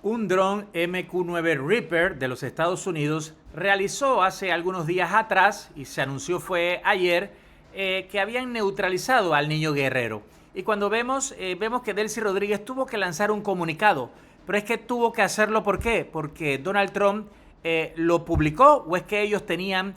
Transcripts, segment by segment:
Un dron MQ-9 Reaper de los Estados Unidos realizó hace algunos días atrás, y se anunció fue ayer, que habían neutralizado al niño guerrero. Y cuando vemos que Delcy Rodríguez tuvo que lanzar un comunicado, pero es que tuvo que hacerlo. ¿Por qué? Porque Donald Trump lo publicó, o es que ellos tenían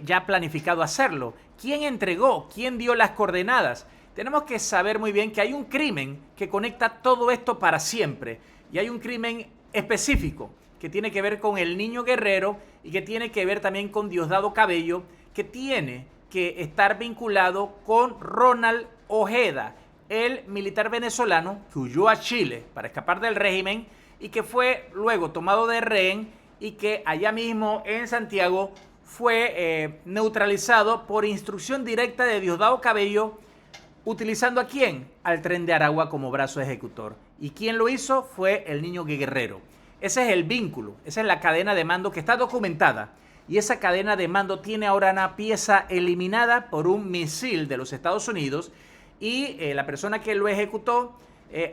ya planificado hacerlo. ¿Quién entregó? ¿Quién dio las coordenadas? Tenemos que saber muy bien que hay un crimen que conecta todo esto para siempre. Y hay un crimen específico que tiene que ver con el niño guerrero y que tiene que ver también con Diosdado Cabello, que tiene que estar vinculado con Ronald Ojeda, el militar venezolano que huyó a Chile para escapar del régimen y que fue luego tomado de rehén y que allá mismo en Santiago fue neutralizado por instrucción directa de Diosdado Cabello, utilizando ¿a quién? Al Tren de Aragua como brazo ejecutor. ¿Y quién lo hizo? Fue el niño guerrero. Ese es el vínculo, esa es la cadena de mando que está documentada. Y esa cadena de mando tiene ahora una pieza eliminada por un misil de los Estados Unidos. Y la persona que lo ejecutó,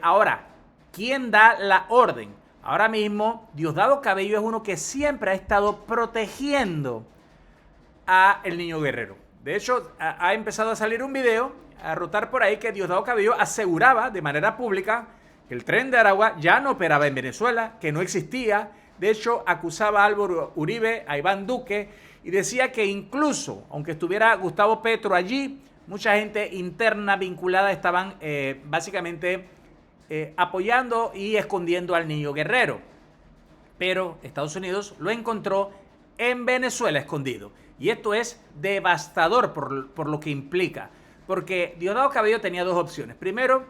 ahora, ¿quién da la orden? Ahora mismo, Diosdado Cabello es uno que siempre ha estado protegiendo a el niño guerrero. De hecho, ha empezado a salir un video, a rotar por ahí, que Diosdado Cabello aseguraba de manera pública que el Tren de Aragua ya no operaba en Venezuela, que no existía. De hecho, acusaba a Álvaro Uribe, a Iván Duque, y decía que incluso, aunque estuviera Gustavo Petro allí, mucha gente interna vinculada estaban básicamente apoyando y escondiendo al niño guerrero. Pero Estados Unidos lo encontró en Venezuela escondido. Y esto es devastador por lo que implica. Porque Diosdado Cabello tenía dos opciones. Primero,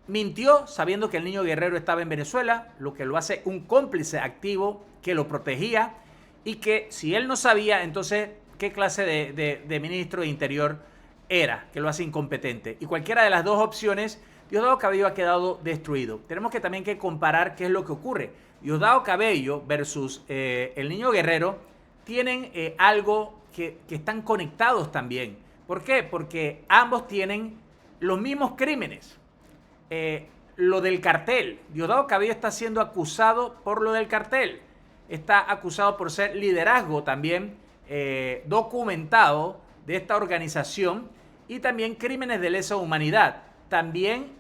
mintió sabiendo que el niño guerrero estaba en Venezuela, lo que lo hace un cómplice activo que lo protegía, y que si él no sabía, entonces, ¿qué clase de ministro de Interior era? Que lo hace incompetente. Y cualquiera de las dos opciones, Diosdado Cabello ha quedado destruido. Tenemos que también que comparar qué es lo que ocurre. Diosdado Cabello versus el niño guerrero tienen algo que están conectados también. ¿Por qué? Porque ambos tienen los mismos crímenes. Lo del cartel. Diosdado Cabello está siendo acusado por lo del cartel. Está acusado por ser liderazgo también documentado de esta organización, y también crímenes de lesa humanidad. También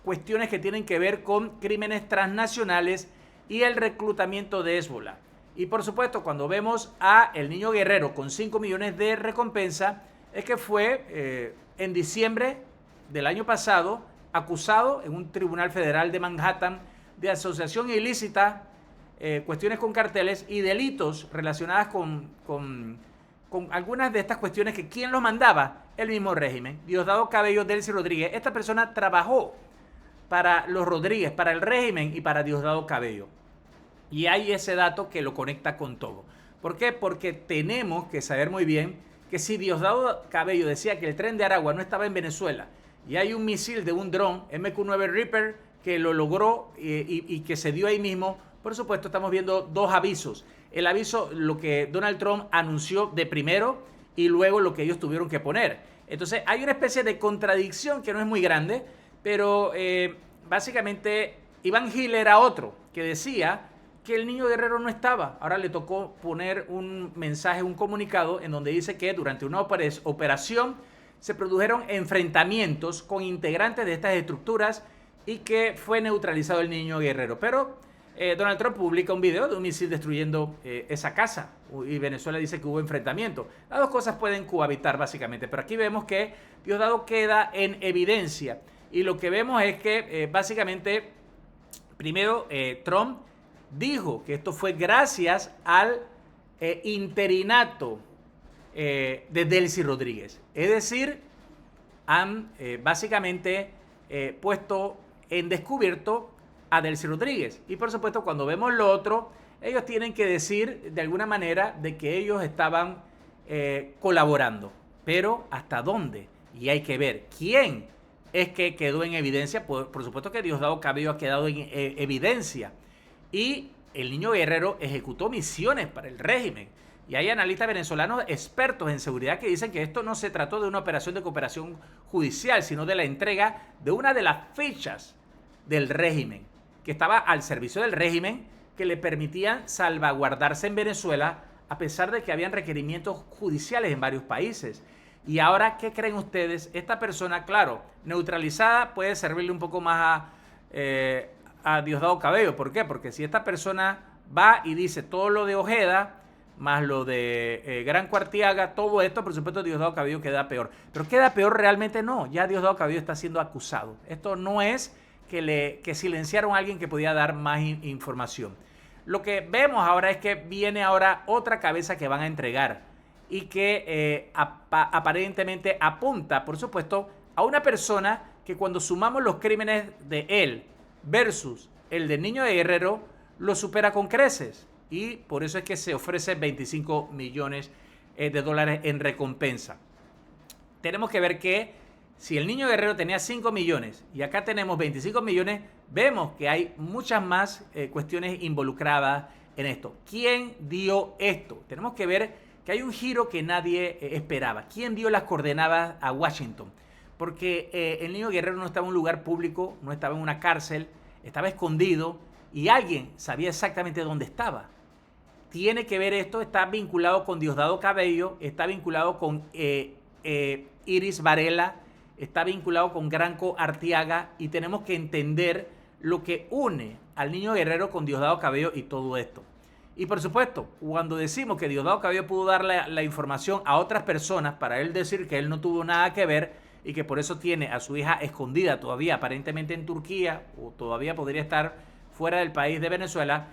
cuestiones que tienen que ver con crímenes transnacionales y el reclutamiento de Hezbollah. Y por supuesto, cuando vemos a el niño guerrero con 5 millones de recompensa, es que fue en diciembre del año pasado acusado en un tribunal federal de Manhattan de asociación ilícita, cuestiones con carteles y delitos relacionadas con algunas de estas cuestiones que ¿quién los mandaba? El mismo régimen. Diosdado Cabello, Delcy Rodríguez. Esta persona trabajó para los Rodríguez, para el régimen y para Diosdado Cabello. Y hay ese dato que lo conecta con todo. ¿Por qué? Porque tenemos que saber muy bien que si Diosdado Cabello decía que el Tren de Aragua no estaba en Venezuela y hay un misil de un dron MQ-9 Reaper que lo logró y que se dio ahí mismo, por supuesto estamos viendo dos avisos. El aviso, lo que Donald Trump anunció de primero, y luego lo que ellos tuvieron que poner. Entonces hay una especie de contradicción que no es muy grande, pero básicamente Iván Gil era otro que decía que el niño guerrero no estaba. Ahora le tocó poner un mensaje, un comunicado, en donde dice que durante una operación se produjeron enfrentamientos con integrantes de estas estructuras y que fue neutralizado el niño guerrero. Pero Donald Trump publica un video de un misil destruyendo esa casa, y Venezuela dice que hubo enfrentamiento. Las dos cosas pueden cohabitar básicamente, pero aquí vemos que Diosdado queda en evidencia, y lo que vemos es que básicamente primero Trump dijo que esto fue gracias al interinato de Delcy Rodríguez. Es decir, han básicamente puesto en descubierto a Delcy Rodríguez. Y por supuesto, cuando vemos lo otro, ellos tienen que decir de alguna manera de que ellos estaban colaborando. Pero ¿hasta dónde? Y hay que ver quién es que quedó en evidencia. Por supuesto que Diosdado Cabello ha quedado en evidencia. Y el niño guerrero ejecutó misiones para el régimen. Y hay analistas venezolanos expertos en seguridad que dicen que esto no se trató de una operación de cooperación judicial, sino de la entrega de una de las fichas del régimen, que estaba al servicio del régimen, que le permitían salvaguardarse en Venezuela a pesar de que habían requerimientos judiciales en varios países. Y ahora, ¿qué creen ustedes? Esta persona, claro, neutralizada puede servirle un poco más a Diosdado Cabello. ¿Por qué? Porque si esta persona va y dice todo lo de Ojeda, más lo de Gran Cuartiaga, todo esto, por supuesto, Diosdado Cabello queda peor. Pero queda peor realmente no. Ya Diosdado Cabello está siendo acusado. Esto no es que silenciaron a alguien que podía dar más información. Lo que vemos ahora es que viene ahora otra cabeza que van a entregar y que aparentemente apunta, por supuesto, a una persona que cuando sumamos los crímenes de él versus el del niño de Guerrero, lo supera con creces. Y por eso es que se ofrece 25 millones de dólares en recompensa. Tenemos que ver que si el niño Guerrero tenía 5 millones y acá tenemos 25 millones, vemos que hay muchas más cuestiones involucradas en esto. ¿Quién dio esto? Tenemos que ver que hay un giro que nadie esperaba. ¿Quién dio las coordenadas a Washington? Porque el niño Guerrero no estaba en un lugar público, no estaba en una cárcel, estaba escondido y alguien sabía exactamente dónde estaba. Tiene que ver esto, está vinculado con Diosdado Cabello, está vinculado con Iris Varela, está vinculado con Granco Artiaga y tenemos que entender lo que une al niño Guerrero con Diosdado Cabello y todo esto. Y por supuesto, cuando decimos que Diosdado Cabello pudo dar la información a otras personas para él decir que él no tuvo nada que ver y que por eso tiene a su hija escondida todavía aparentemente en Turquía o todavía podría estar fuera del país de Venezuela,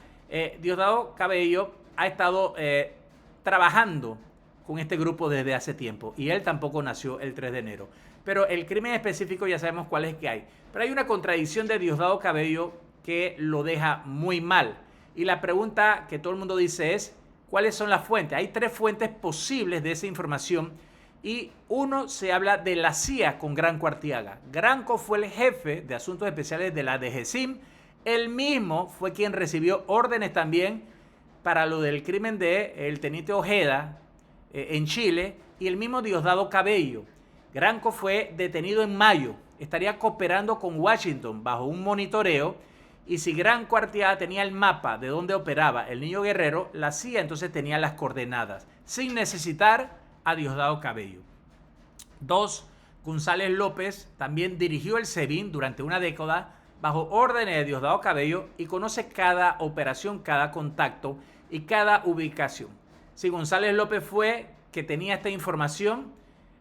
Diosdado Cabello ha estado trabajando con este grupo desde hace tiempo y él tampoco nació el 3 de enero. Pero el crimen específico ya sabemos cuál es que hay. Pero hay una contradicción de Diosdado Cabello que lo deja muy mal. Y la pregunta que todo el mundo dice es, ¿cuáles son las fuentes? Hay 3 fuentes posibles de esa información y uno se habla de la CIA con Granco Artiaga. Granco fue el jefe de asuntos especiales de la DGCIM. Él mismo fue quien recibió órdenes también para lo del crimen del teniente Ojeda en Chile y el mismo Diosdado Cabello. Granco fue detenido en mayo, estaría cooperando con Washington bajo un monitoreo y si Granco Artiaga tenía el mapa de dónde operaba el niño Guerrero, la CIA entonces tenía las coordenadas, sin necesitar a Diosdado Cabello. 2. González López también dirigió el SEBIN durante una década bajo órdenes de Diosdado Cabello y conoce cada operación, cada contacto y cada ubicación. Si González López fue que tenía esta información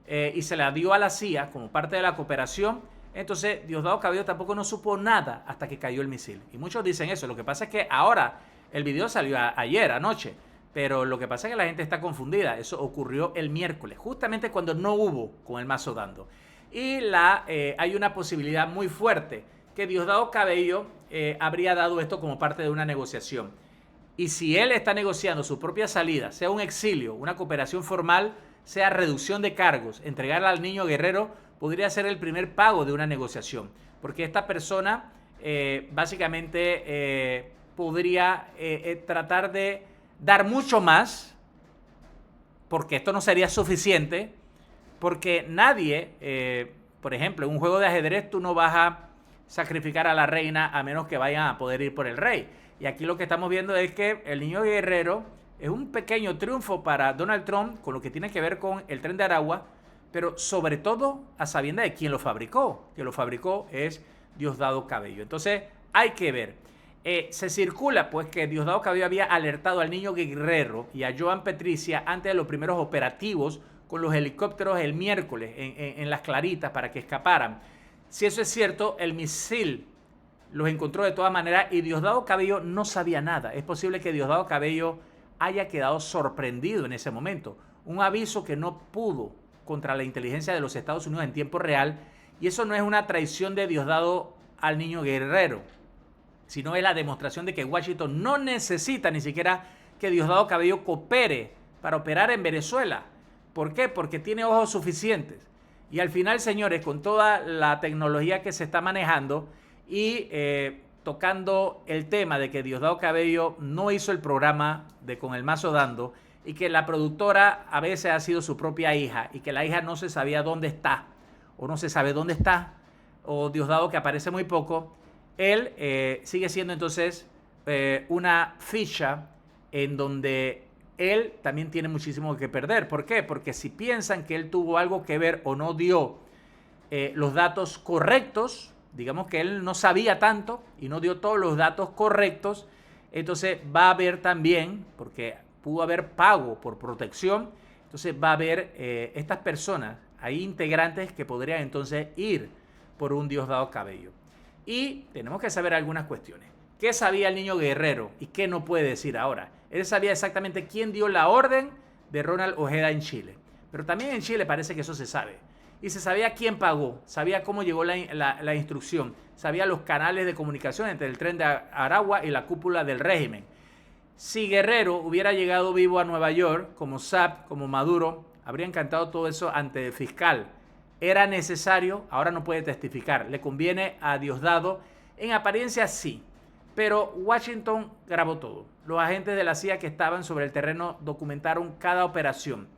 y se la dio a la CIA como parte de la cooperación, entonces Diosdado Cabello tampoco no supo nada hasta que cayó el misil. Y muchos dicen eso. Lo que pasa es que ahora el video salió ayer, anoche, pero lo que pasa es que la gente está confundida. Eso ocurrió el miércoles, justamente cuando no hubo con el mazo dando. Y hay una posibilidad muy fuerte que Diosdado Cabello habría dado esto como parte de una negociación. Y si él está negociando su propia salida, sea un exilio, una cooperación formal, sea reducción de cargos, entregarla al niño Guerrero, podría ser el primer pago de una negociación. Porque esta persona básicamente podría tratar de dar mucho más, porque esto no sería suficiente, porque nadie, por ejemplo, en un juego de ajedrez tú no vas a sacrificar a la reina a menos que vayan a poder ir por el rey. Y aquí lo que estamos viendo es que el niño Guerrero es un pequeño triunfo para Donald Trump con lo que tiene que ver con el Tren de Aragua, pero sobre todo a sabiendas de quién lo fabricó. Quien lo fabricó es Diosdado Cabello. Entonces hay que ver. Se circula pues que Diosdado Cabello había alertado al niño Guerrero y a Joan Patricia antes de los primeros operativos con los helicópteros el miércoles en Las Claritas para que escaparan. Si eso es cierto, el misil los encontró de todas maneras y Diosdado Cabello no sabía nada. Es posible que Diosdado Cabello haya quedado sorprendido en ese momento. Un aviso que no pudo contra la inteligencia de los Estados Unidos en tiempo real. Y eso no es una traición de Diosdado al niño Guerrero, sino es la demostración de que Washington no necesita ni siquiera que Diosdado Cabello coopere para operar en Venezuela. ¿Por qué? Porque tiene ojos suficientes. Y al final, señores, con toda la tecnología que se está manejando y tocando el tema de que Diosdado Cabello no hizo el programa de Con el Mazo Dando y que la productora a veces ha sido su propia hija y que la hija no se sabía dónde está o no se sabe dónde está o Diosdado que aparece muy poco, él sigue siendo entonces una ficha en donde él también tiene muchísimo que perder. ¿Por qué? Porque si piensan que él tuvo algo que ver o no dio los datos correctos, digamos que él no sabía tanto y no dio todos los datos correctos, entonces va a haber también, porque pudo haber pago por protección, entonces va a haber estas personas, hay integrantes que podrían entonces ir por un Diosdado Cabello. Y tenemos que saber algunas cuestiones. ¿Qué sabía el niño guerrero y qué no puede decir ahora? Él sabía exactamente quién dio la orden de Ronald Ojeda en Chile. Pero también en Chile parece que eso se sabe. Y se sabía quién pagó, sabía cómo llegó la instrucción, sabía los canales de comunicación entre el tren de Aragua y la cúpula del régimen. Si Guerrero hubiera llegado vivo a Nueva York, como Saab, como Maduro, habrían cantado todo eso ante el fiscal. Era necesario, ahora no puede testificar. Le conviene a Diosdado. En apariencia sí, pero Washington grabó todo. Los agentes de la CIA que estaban sobre el terreno documentaron cada operación.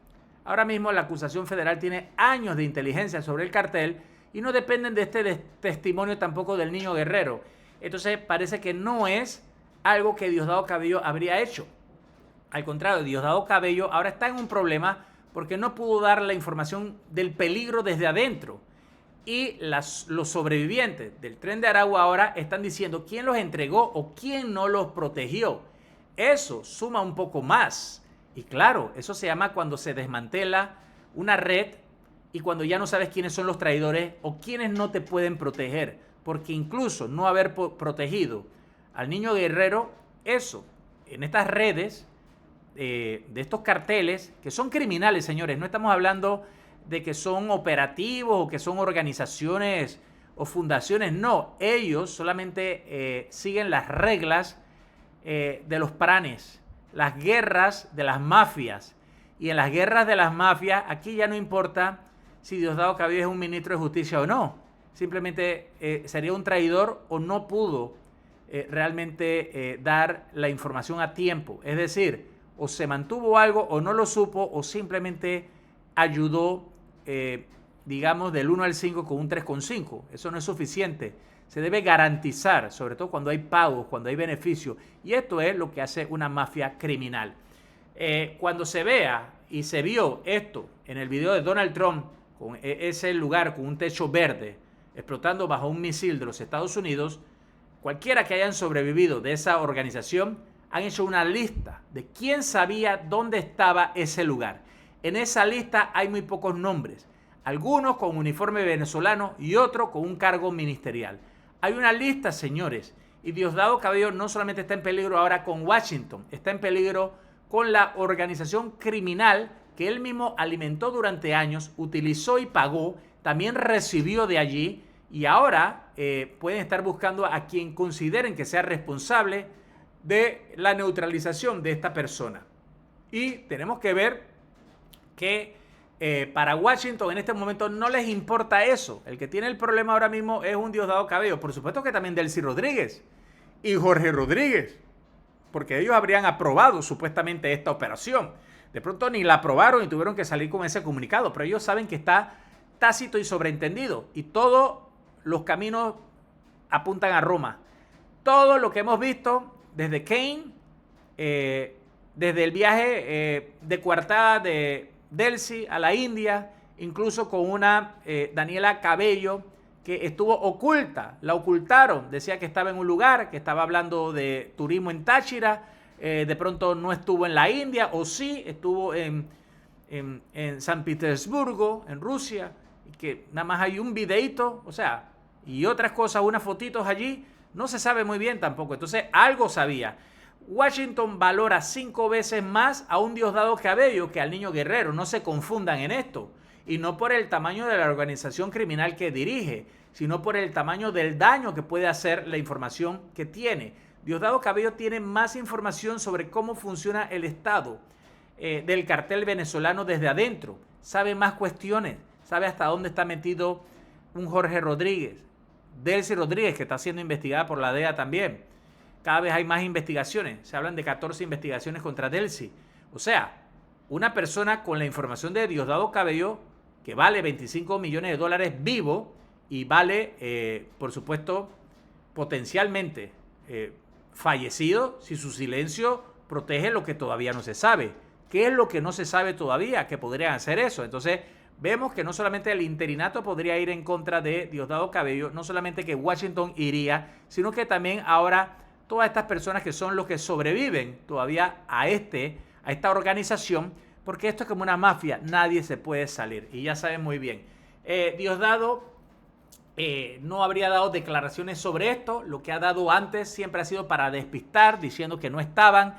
Ahora mismo la acusación federal tiene años de inteligencia sobre el cartel y no dependen de este testimonio tampoco del niño guerrero. Entonces parece que no es algo que Diosdado Cabello habría hecho. Al contrario, Diosdado Cabello ahora está en un problema porque no pudo dar la información del peligro desde adentro. Y los sobrevivientes del tren de Aragua ahora están diciendo quién los entregó o quién no los protegió. Eso suma un poco más. Y claro, eso se llama cuando se desmantela una red y cuando ya no sabes quiénes son los traidores o quiénes no te pueden proteger. Porque incluso no haber protegido al niño guerrero, eso, en estas redes de estos carteles, que son criminales, señores, no estamos hablando de que son operativos o que son organizaciones o fundaciones, no, ellos solamente siguen las reglas de los pranes, las guerras de las mafias. Y en las guerras de las mafias, aquí ya no importa si Diosdado Cabello es un ministro de justicia o no. Simplemente sería un traidor o no pudo realmente dar la información a tiempo. Es decir, o se mantuvo algo o no lo supo o simplemente ayudó, digamos, del 1 al 5 con un 3,5. Eso no es suficiente. Se debe garantizar, sobre todo cuando hay pagos, cuando hay beneficios. Y esto es lo que hace una mafia criminal. Cuando se vea y se vio esto en el video de Donald Trump, con ese lugar con un techo verde, explotando bajo un misil de los Estados Unidos, cualquiera que hayan sobrevivido de esa organización han hecho una lista de quién sabía dónde estaba ese lugar. En esa lista hay muy pocos nombres, algunos con uniforme venezolano y otros con un cargo ministerial. Hay una lista, señores, y Diosdado Cabello no solamente está en peligro ahora con Washington, está en peligro con la organización criminal que él mismo alimentó durante años, utilizó y pagó, también recibió de allí y ahora pueden estar buscando a quien consideren que sea responsable de la neutralización de esta persona. Y tenemos que ver que para Washington en este momento no les importa eso. El que tiene el problema ahora mismo es un Diosdado Cabello. Por supuesto que también Delcy Rodríguez y Jorge Rodríguez, porque ellos habrían aprobado supuestamente esta operación. De pronto ni la aprobaron y tuvieron que salir con ese comunicado, pero ellos saben que está tácito y sobreentendido y todos los caminos apuntan a Roma. Todo lo que hemos visto desde Kane, desde el viaje de coartada de Delcy a la India, incluso con una Daniela Cabello que estuvo oculta, la ocultaron, decía que estaba en un lugar, que estaba hablando de turismo en Táchira, de pronto no estuvo en la India, o sí, estuvo en San Petersburgo, en Rusia, y que nada más hay un videíto, o sea, y otras cosas, unas fotitos allí, no se sabe muy bien tampoco, entonces algo sabía. Washington valora 5 veces más a un Diosdado Cabello que al niño guerrero, no se confundan en esto, y no por el tamaño de la organización criminal que dirige, sino por el tamaño del daño que puede hacer la información que tiene. Diosdado Cabello tiene más información sobre cómo funciona el Estado del cartel venezolano desde adentro, sabe más cuestiones, sabe hasta dónde está metido un Jorge Rodríguez, Delcy Rodríguez, que está siendo investigada por la DEA también. Cada vez hay más investigaciones, se hablan de 14 investigaciones contra Delcy. O sea, una persona con la información de Diosdado Cabello, que vale $25 millones vivo y vale, por supuesto, potencialmente fallecido si su silencio protege lo que todavía no se sabe. ¿Qué es lo que no se sabe todavía? Que podrían hacer eso. Entonces, vemos que no solamente el interinato podría ir en contra de Diosdado Cabello, no solamente que Washington iría, sino que también ahora todas estas personas que son los que sobreviven todavía a esta organización, porque esto es como una mafia, nadie se puede salir. Y ya saben muy bien, Diosdado no habría dado declaraciones sobre esto, lo que ha dado antes siempre ha sido para despistar, diciendo que no estaban.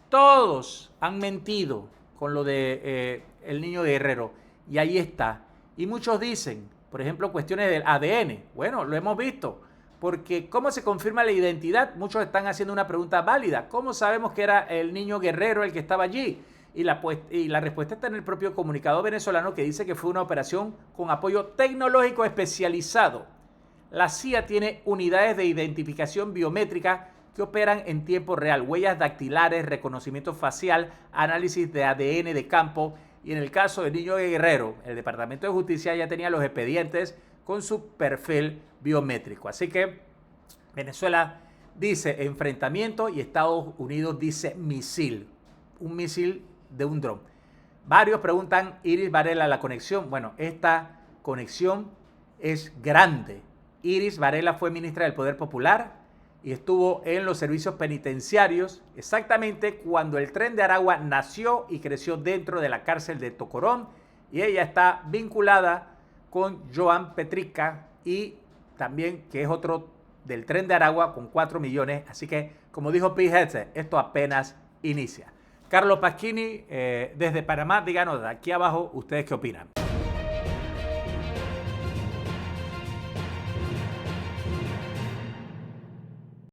Todos han mentido con lo de el niño Guerrero, y ahí está. Y muchos dicen, por ejemplo, cuestiones del ADN. Bueno, lo hemos visto, porque ¿cómo se confirma la identidad? Muchos están haciendo una pregunta válida. ¿Cómo sabemos que era el niño Guerrero el que estaba allí? Y la respuesta está en el propio comunicado venezolano, que dice que fue una operación con apoyo tecnológico especializado. La CIA tiene unidades de identificación biométrica que operan en tiempo real, huellas dactilares, reconocimiento facial, análisis de ADN de campo. Y en el caso del niño Guerrero, el Departamento de Justicia ya tenía los expedientes con su perfil biométrico. Así que Venezuela dice enfrentamiento y Estados Unidos dice misil. Un misil de un dron. Varios preguntan, Iris Varela, la conexión. Bueno, esta conexión es grande. Iris Varela fue ministra del Poder Popular y estuvo en los servicios penitenciarios exactamente cuando el Tren de Aragua nació y creció dentro de la cárcel de Tocorón, y ella está vinculada con Joan Petrica, y también que es otro del Tren de Aragua con 4 millones. Así que, como dijo Pete Hegseth, esto apenas inicia. Carlos Pasquini, desde Panamá, díganos de aquí abajo ustedes qué opinan.